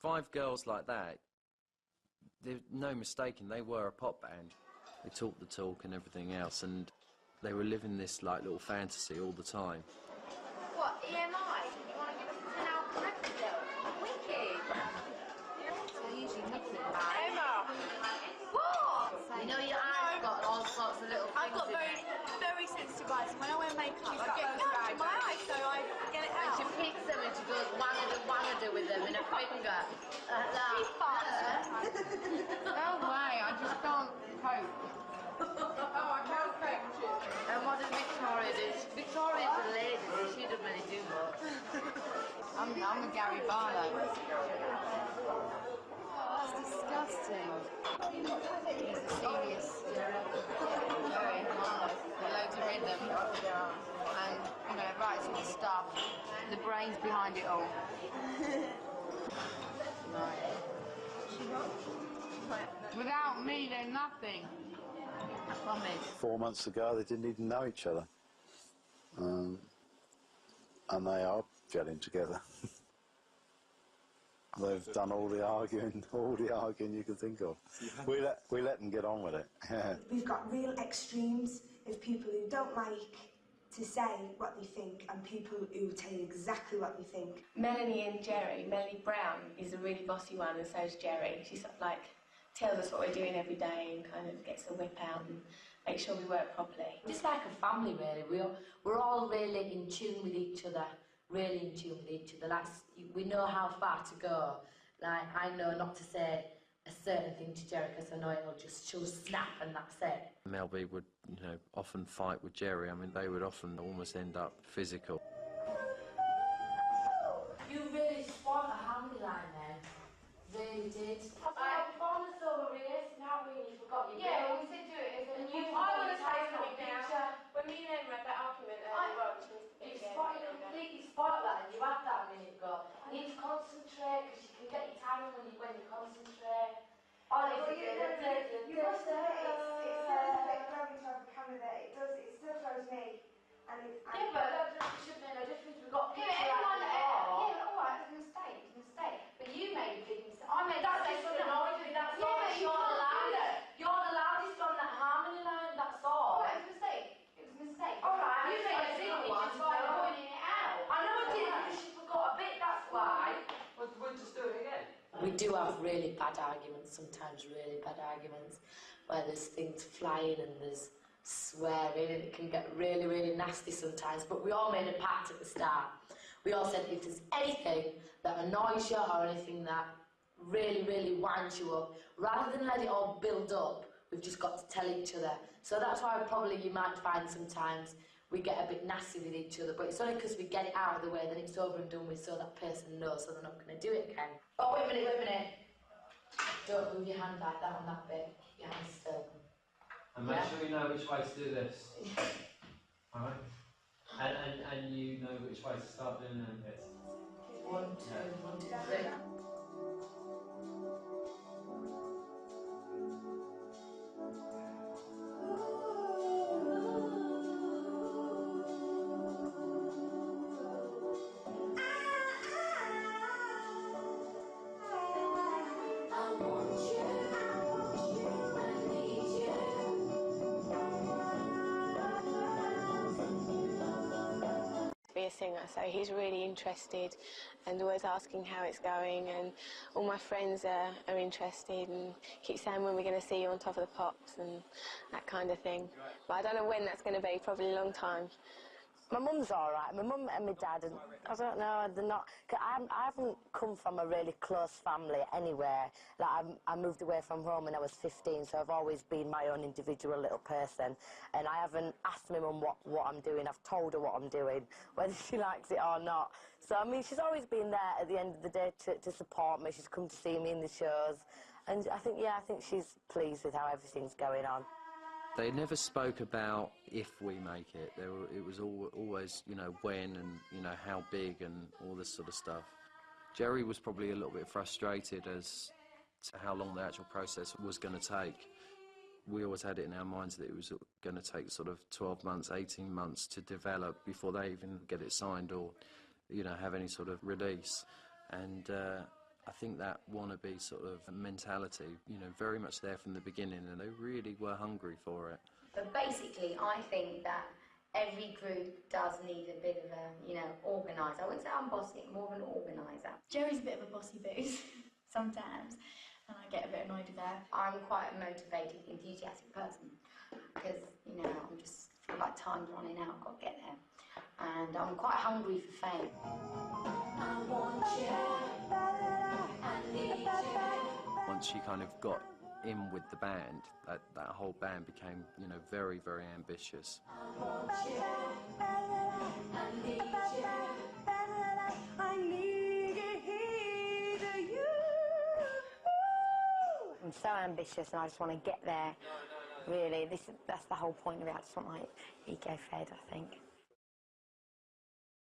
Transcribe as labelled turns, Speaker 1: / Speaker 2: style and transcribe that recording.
Speaker 1: 5 girls like that, there's no mistaking, they were a pop band. They talked the talk and everything else, and they were living this like little fantasy all the time.
Speaker 2: What, EMI? You want to give us a 10-hour credit bill? Wicked! So usually nothing.
Speaker 3: Emma!
Speaker 2: What? You know your eyes got all sorts of little things.
Speaker 3: I've got very sensitive eyes, and when I wear makeup, I get gout in my eyes, so I get it out.
Speaker 2: She picks them and she goes wangada with them in a finger.
Speaker 3: She's fast.
Speaker 2: No way, I just can't cope.
Speaker 3: Oh, I can't cope.
Speaker 2: And what does Victoria do? Victoria's a lady, so she doesn't really do much. I'm a Gary Barlow. That's disgusting. He's a serious, very harmless, loads of rhythm, and, you know, right from the start, the brains behind it all. Right. Without me, they're nothing. I promise.
Speaker 4: 4 months ago, they didn't even know each other. And they are gelling together. They've done all the arguing you can think of. We let them get on with it. Yeah.
Speaker 5: We've got real extremes of people who don't like to say what they think and people who tell you exactly what they think.
Speaker 6: Melanie and Jerry, Melanie Brown is a really bossy one, and so is Jerry. She sort of like tells us what we're doing every day and kind of gets the whip out and makes sure we work properly.
Speaker 7: Just like a family, really. We're all really in tune with each other. Really in tune with each other. Like, we know how far to go. Like, I know not to say a certain thing to Jerry because I know she'll snap and that's it.
Speaker 1: Mel B would, you know, often fight with Jerry. I mean, they would often almost end up physical.
Speaker 7: You really spoiled the Hamley line then. Really did. I promised over race and how we forgot you.
Speaker 6: Yeah, we said do it.
Speaker 7: And
Speaker 6: I want to say something now. When me and Em had that argument earlier,
Speaker 7: you completely spoiled that, and you had that a minute ago. You need to concentrate because you can get your timing when you concentrate. Oh,
Speaker 5: You must admit, it sounds a bit very to have a camera there. It still throws me. And
Speaker 7: yeah, but that shouldn't make no difference. We've got people
Speaker 6: everyone,
Speaker 7: yeah,
Speaker 6: alright, it's a mistake, But you made a big mistake.
Speaker 7: I made that mistake that annoyed me, that's all.
Speaker 6: Yeah,
Speaker 7: You're the loudest on that harmony line, that's all.
Speaker 6: Oh, it was a mistake. It was a mistake.
Speaker 7: Alright,
Speaker 6: You made a big one by pointing it out.
Speaker 7: I know I did, because she forgot a bit, that's why.
Speaker 3: We'll just do it again.
Speaker 7: We do have really bad arguments, sometimes really bad arguments, where there's things flying and there's swearing and it can get really, really nasty sometimes, but we all made a pact at the start. We all said if there's anything that annoys you or anything that really, really winds you up, rather than let it all build up, we've just got to tell each other. So that's why probably you might find sometimes we get a bit nasty with each other, but it's only because we get it out of the way, then it's over and done with, so that person knows, so they're not going to do it again. Oh, wait a minute. Don't move your hand like that on that bit. Keep your hand still.
Speaker 8: And make sure you know which way to do this. Alright? And you know which way to start doing them bits.
Speaker 7: 1, 2, 1, 2, 3.
Speaker 6: Be a singer, so he's really interested and always asking how it's going, and all my friends are interested and keep saying when we're going to see you on Top of the Pops and that kind of thing. But I don't know when that's going to be, probably a long time.
Speaker 9: My mum's all right. My mum and my dad, and I don't know, they're not. Cause I haven't come from a really close family anywhere. Like I moved away from home when I was 15, so I've always been my own individual little person. And I haven't asked my mum what I'm doing. I've told her what I'm doing, whether she likes it or not. So I mean, she's always been there at the end of the day to support me. She's come to see me in the shows, and I think she's pleased with how everything's going on.
Speaker 1: They never spoke about if we make it. It was always, you know, when and, you know, how big and all this sort of stuff. Jerry was probably a little bit frustrated as to how long the actual process was going to take. We always had it in our minds that it was going to take sort of 12 months, 18 months to develop before they even get it signed or, you know, have any sort of release. And I think that wannabe sort of mentality, you know, very much there from the beginning, and they really were hungry for it.
Speaker 10: But basically, I think that every group does need a bit of a, you know, organiser. I wouldn't say I'm bossy, more of an organiser.
Speaker 3: Jerry's a bit of a bossy booze sometimes, and I get a bit annoyed with her.
Speaker 10: I'm quite a motivated, enthusiastic person because, you know, I'm just feel like time's running out, I've got to get there. And I'm quite hungry for fame. I want you, I need you.
Speaker 1: Once she kind of got in with the band, that whole band became, you know, very, very ambitious.
Speaker 10: I want you, I need you.
Speaker 5: I need you.
Speaker 9: I'm so ambitious and I just want to get there, really. That's the whole point of it. I just want my ego fed, I think.